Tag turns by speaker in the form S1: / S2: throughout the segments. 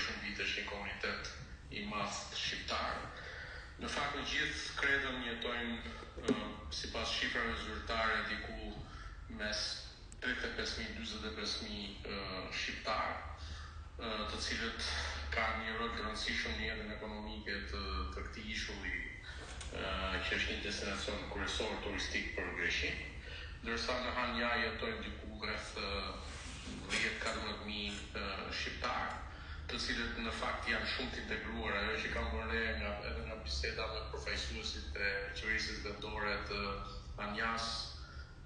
S1: shumë vitesh një komunitet i madh shqiptar. Në fakt në gjithë kredën jetojnë sipas shifrave zyrtare diku mes 35.000-45.000 shqiptar, të cilët kanë një rol të rëndësishëm në jetën ekonomike të këtij ishulli, që është një destinacion kryesor turistik për Greqinë, ndërsa në Hanja jetojnë diku rreth 10-14.000 shqiptar, të cilët në fakt janë shumë të integruar. Ajo që kam vënë edhe nga biseda me përfaqësuesit e qeverisë vendore të Hanjas,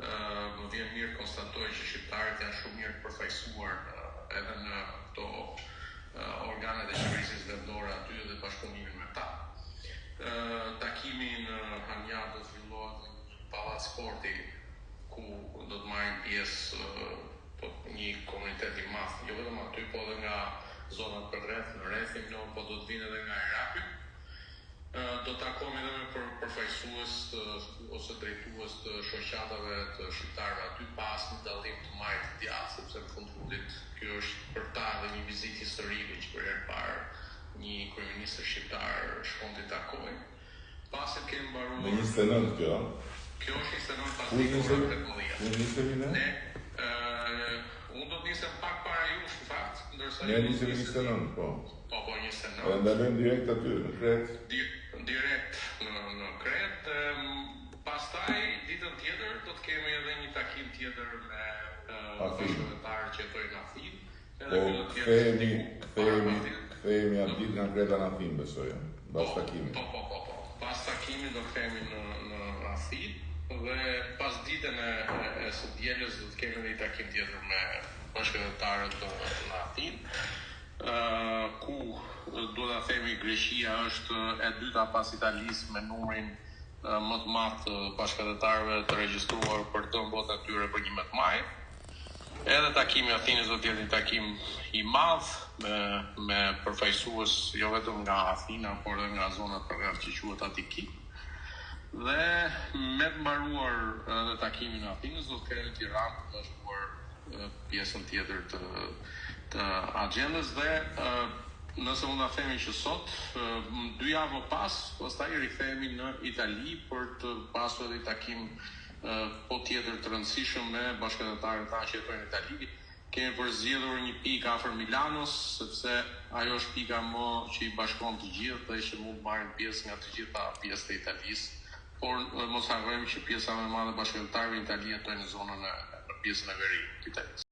S1: më vjen mirë konstatoj që shqiptarët janë shumë mirë përfaqësuar edhe në këto organet e qeverisë vendore aty dhe bashkëpunimin me ta. Takimi në Hanja do të zhvillohet në pallat sporti, ku do të marrin pjesë një komunitet i madh, jo vetëm aty, po edhe nga zonat përreth, në rrethim, po do të vinë edhe nga Iraku. Do të takohemi edhe me përfaqësues ose drejtues të shoqatave të shqiptarëve aty, pas një dallim të majtë të djathtë, sepse në fund fundit kjo është për ta dhe një vizitë historike që për herë parë një kryeminist shqiptar shkon të takojë. Pasi kemi mbaruar.
S2: Në 29 kjo?
S1: Kjo është 29 pas dikurave 18. Unë do të nisem pak para jush, në fakt, ndërsa
S2: ne nisem 29, po.
S1: Po 29.
S2: Dhe ndalojmë direkt aty në Kret.
S1: Direkt në Kret. Pastaj ditën tjetër do të kemi edhe një takim tjetër me bashkëpunëtarë që jetojnë në Athinë.
S2: Po kthehemi atë ditë nga Kreta në Athinë, besoj. Pas takimit.
S1: Po. Pas takimit do kthehemi në Athinë. Dhe pas ditën e së dielës do të kemi një takim tjetër me bashkëpunëtarët në Athinë, ku do ta themi Greqia është e dyta pas Italisë me numrin më të madh të bashkëpunëtarëve të regjistruar për të mbot atyre për 11 maj. Edhe takimi i Athinës do të jetë një takim i madh me përfaqësues jo vetëm nga Athina, por edhe nga zonat përreth që quhet Atiki. Dhe me të mbaruar edhe takimin në Athinës, do të kemi në Tiranë për të shkuar pjesën tjetër të agjendës dhe nëse mund ta themi që sot, 2 javë më pastaj rikthehemi në Itali për të pasur edhe takim po tjetër të rëndësishëm me bashkëpunëtarët tanë që jetojnë në Itali. Kemi përzgjedhur një pikë afër Milanos, sepse ajo është pika më që i bashkon të gjithë dhe që mund të marrin pjesë nga të gjitha pjesët e Italisë. Por mos harrojmë që pjesa më e madhe e bashkëpunëtarëve në Itali jetojnë në zonën e pjesën e veriut të Italisë.